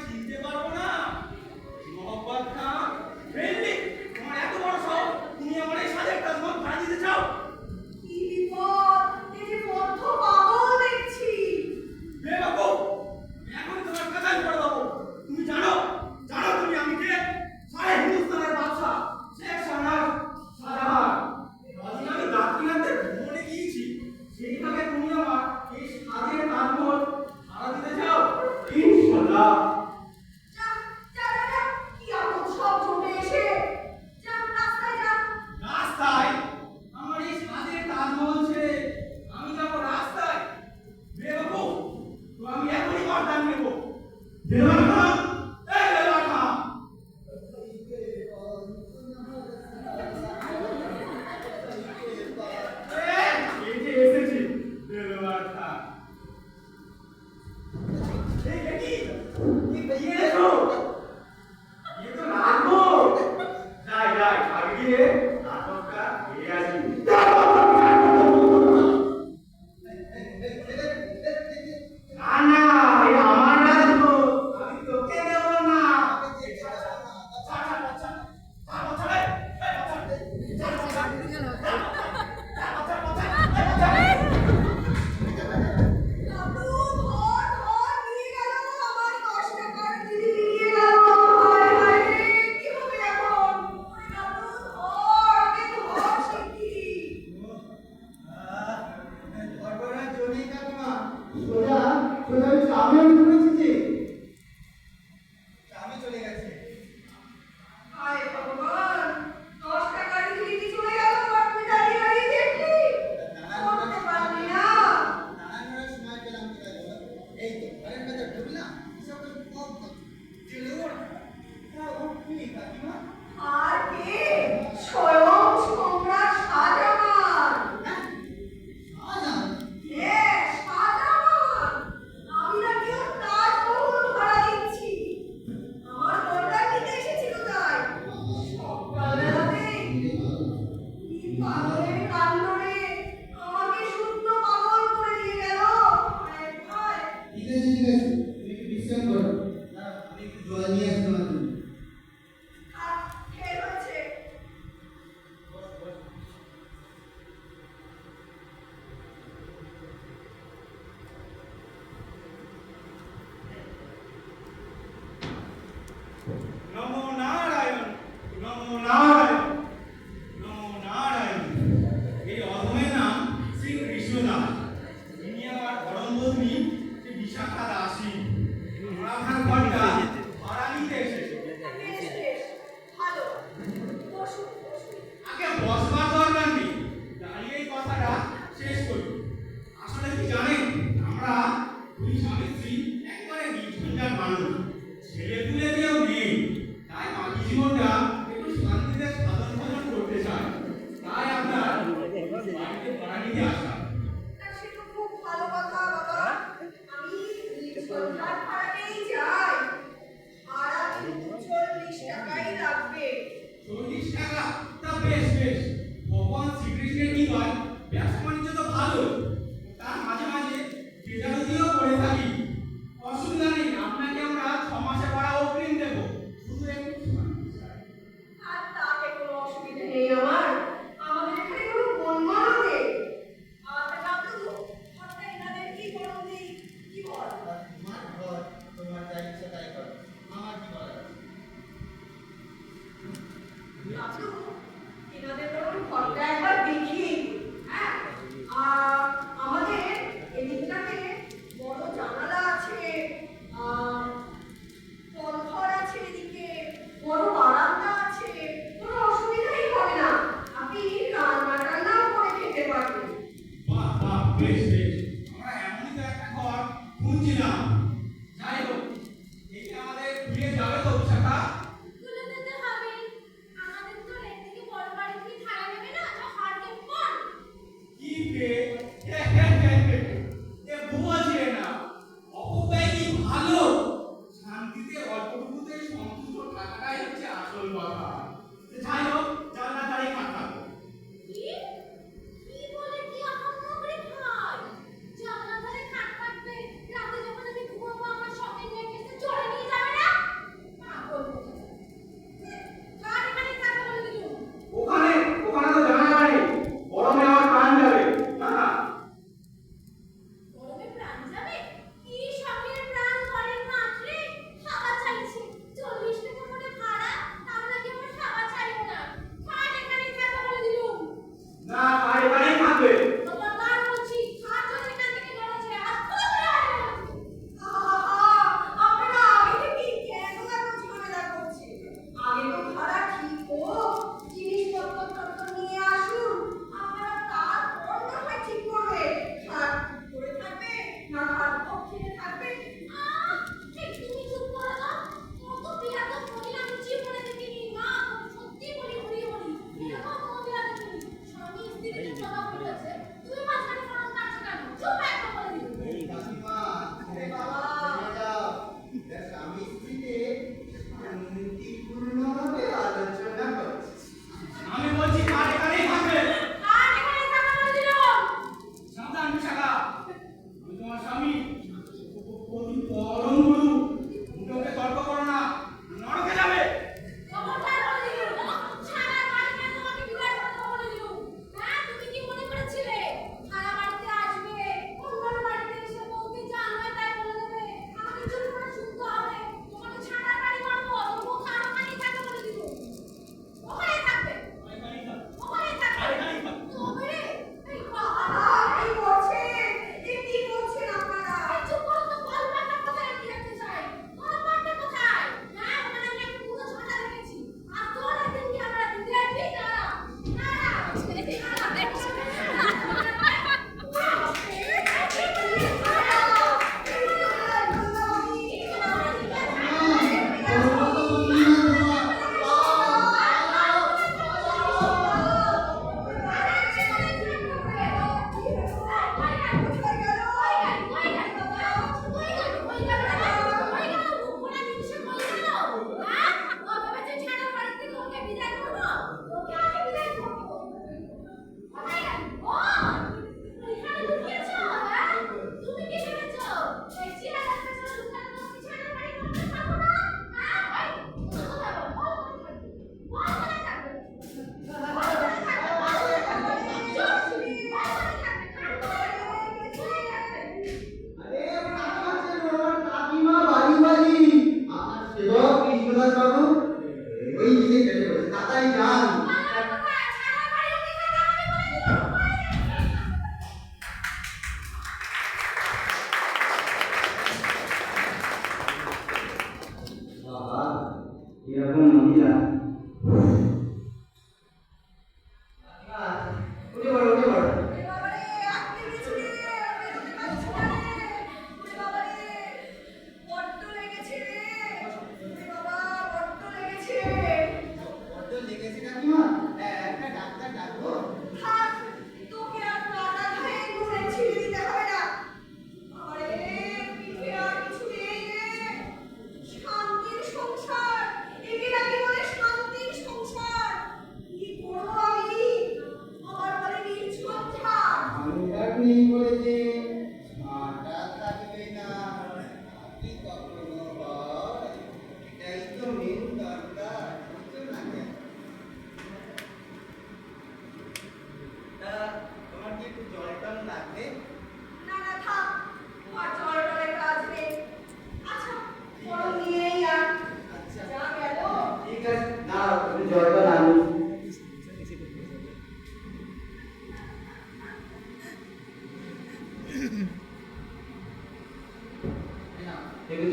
চিনতে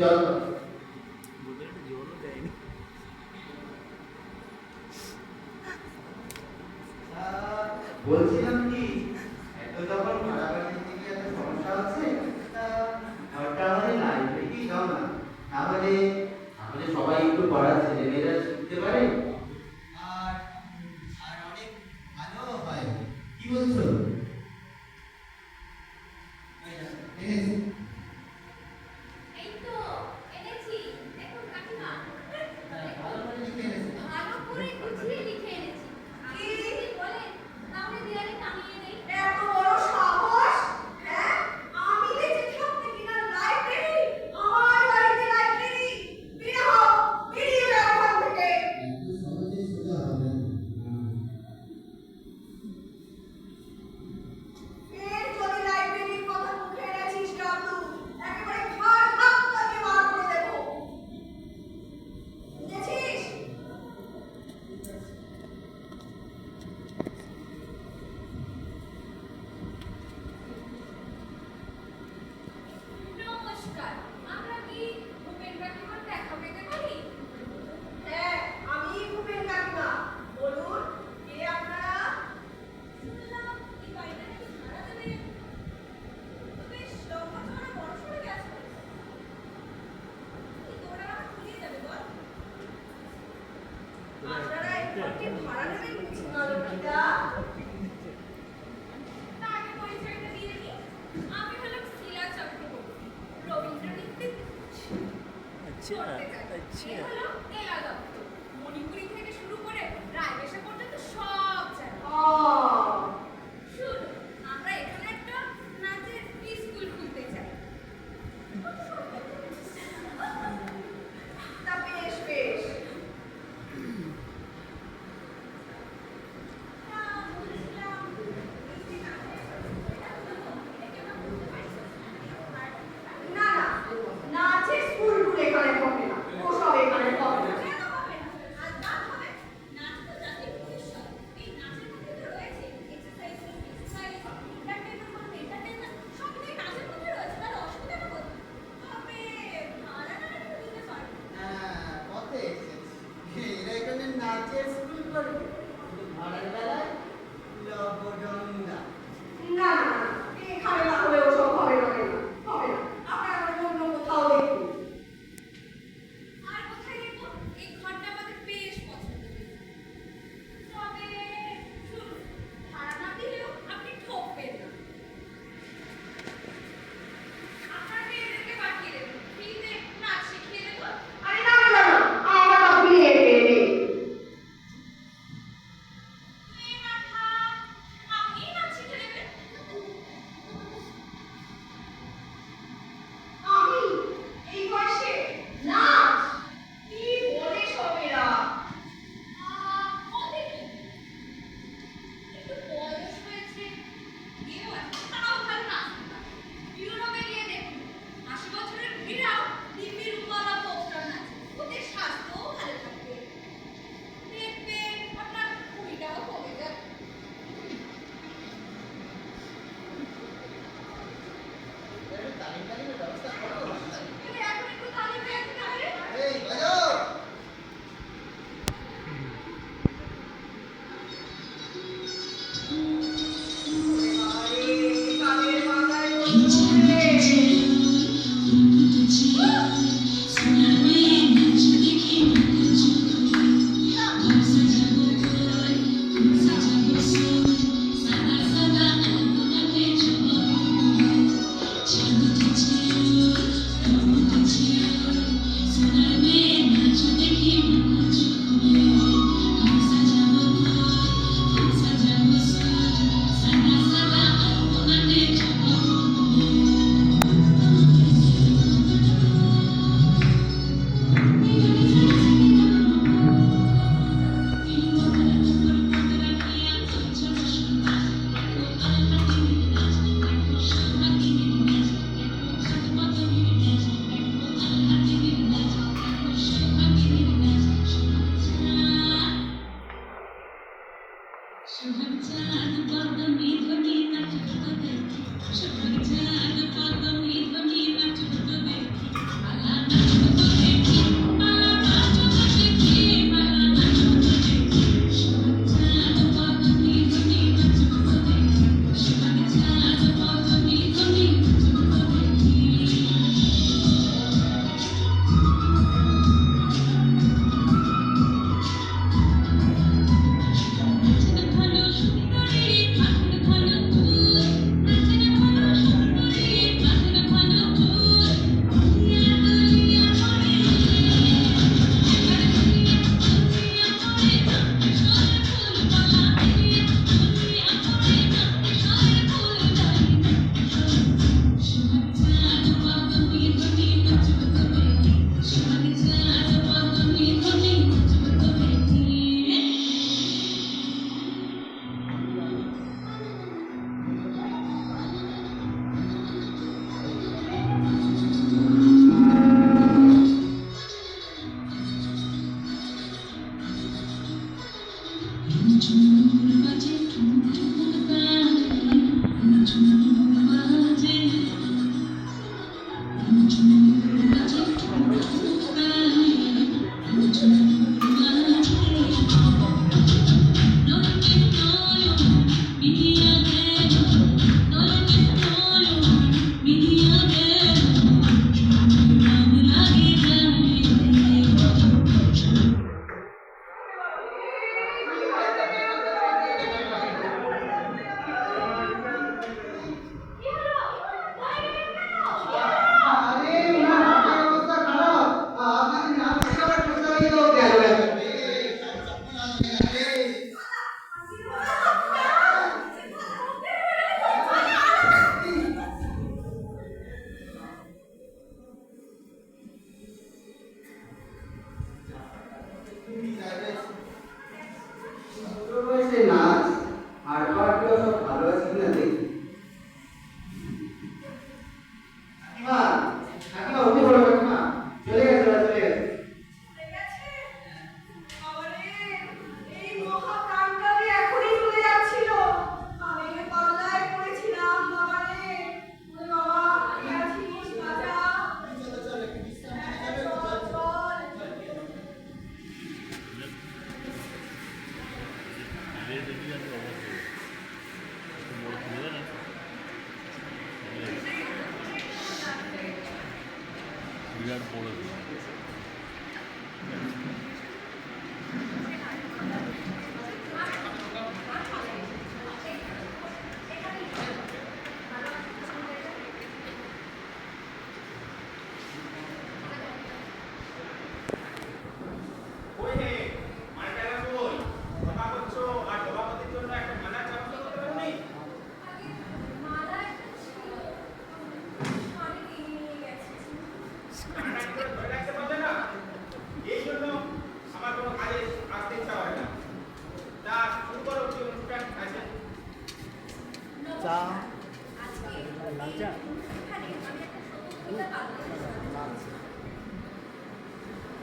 জল বলছিলাম কি, এত যখন ভাড়া বাড়ি থেকে একটা সমস্যা হচ্ছে, ঘরটা আমাদের লাইব্রেরি দাও না, তাহলে তাহলে সবাই একটু পড়া ছেলেমেয়েরা শিখতে পারে, আর আর অনেক ভালো হয়। কি বলছো?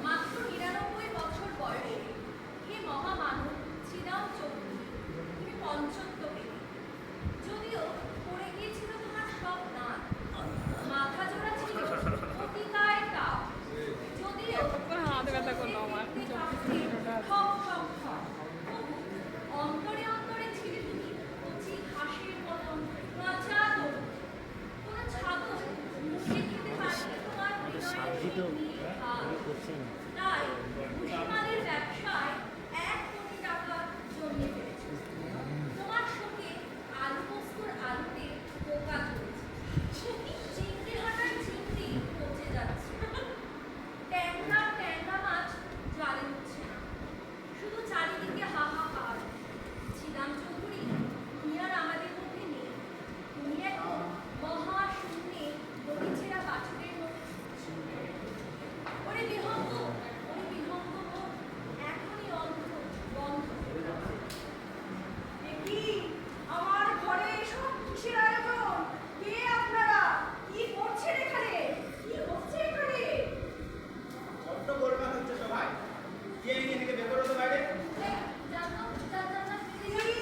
মাত্র ৯৯ বছর বয়সে হে মহামানব ছিদাম চৌধুরী, তুমি পঞ্চত্ব পেলে। যদিও পড়ে গিয়েছিল তোমার সব দাঁত, মাথা জোড়া ছিল অতিকায় তাপ, যদিও অন্তরে অন্তরে ছিলে তুমি কচি ঘাসের মতন কাঁচা তরু। কোনো ছাগল মুখে খেতে পারেনি তোমার তাই ভুসিমালের ব্যবসায় ১ কোটি টাকা জমিয়ে ফেলেছে। তোমার সঙ্গে আলু পোস্তর আলুতে পোকা ধরেছে, চিংড়ি হাঁটার চিংড়ি পচে যাচ্ছে, ট্যাংরা মাছ জালে উঠছে না, শুধু চারিদিকে হাহাকার। ছিদাম চৌধুরী, তুমি আর আমাদের মধ্যে নেই, তুমি এখন মহাশূন্যে গতিছেড়া বাছুরের মতো। ওরে বিহঙ্গ মন, এখনই বন্ধ। দেখি আমার ঘরে এসব কিসের আয়োজন? কে আপনারা? কি করছেন এখানে? কি হচ্ছে এখানে? বড্ড গোলমাল হচ্ছে সবাই। কে নিয়ে থেকে বের করো তো বাইরে। এই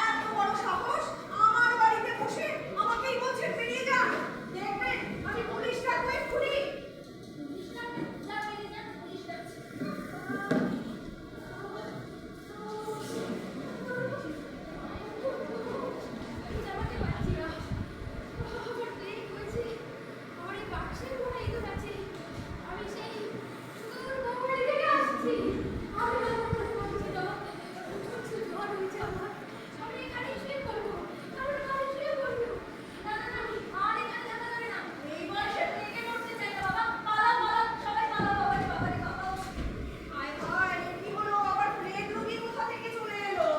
এত বড় সাহস আমার বাড়িতে বসে আমাকেই বলছেন বেরিয়ে যান। দেখবেন আমি পুলিশ ডাকবো এক্ষুনি। এই বয়সের মেয়েকে মরতে চাই না বাবা, পালা সবাই পালা বাবারে বাবা। হায় হায়, কি হলো? আবার প্লেগ রোগী কোথা থেকে চলে এলো?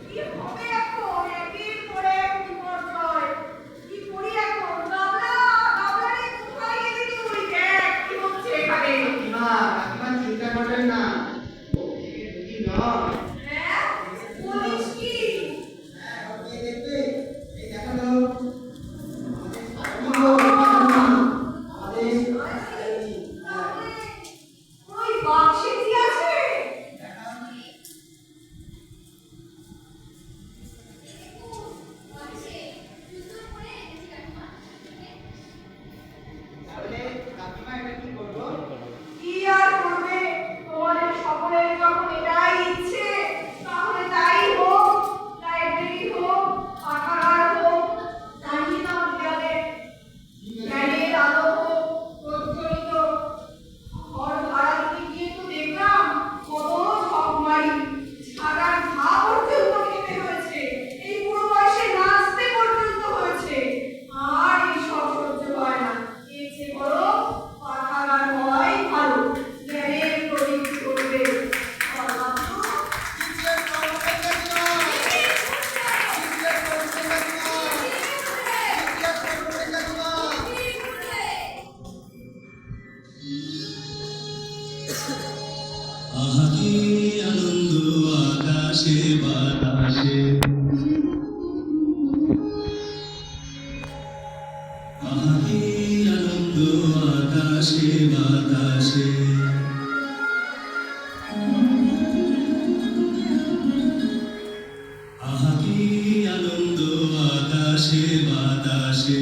কি হবে এখন? একের পর এক বিপর্যয়। কি করি এখন? গাবলা রে, কোথায় গেলি তুই? দেখ কি হচ্ছে এখানে। কাকিমা চিন্তা করবেন না, ও থেকে ঢুকি নয়। হ্যাঁ, পুলিশ কি? আপনি দেখবে, এই দেখা গেল তাহলে ওই বাক্সে কি আছে? তাহলে কাকিমা এটা কি করবো? কি আর করবে? তোমাদের সকলের যখন এটাই ইচ্ছে, তাহলে তাই হোক। লাইব্রেরি হোক, পাঠাগার হোক, দাঁড়িয়ে দাও দেয়ালে, ফ্যানের আলো হোক, প্রজ্বলিত। ঘর ভাড়া দিতে গিয়ে তো দেখলাম কত ঠকমারি, ছাড়ার ঘা পর্যন্ত খেতে হয়েছে, এই বুড়ো বয়সে নাচতে পর্যন্ত হয়েছে। আর এইসব সহ্য হয় না। এর চেয়ে বড় পাঠাগার হওয়াই ভালো। জ্ঞানের প্রদীপ জ্বলবে। আহা কি আনন্দ আকাশে বাতাসে, আহা কি আনন্দ আকাশে বাতাসে, আহা কি আনন্দ আকাশে বাতাসে।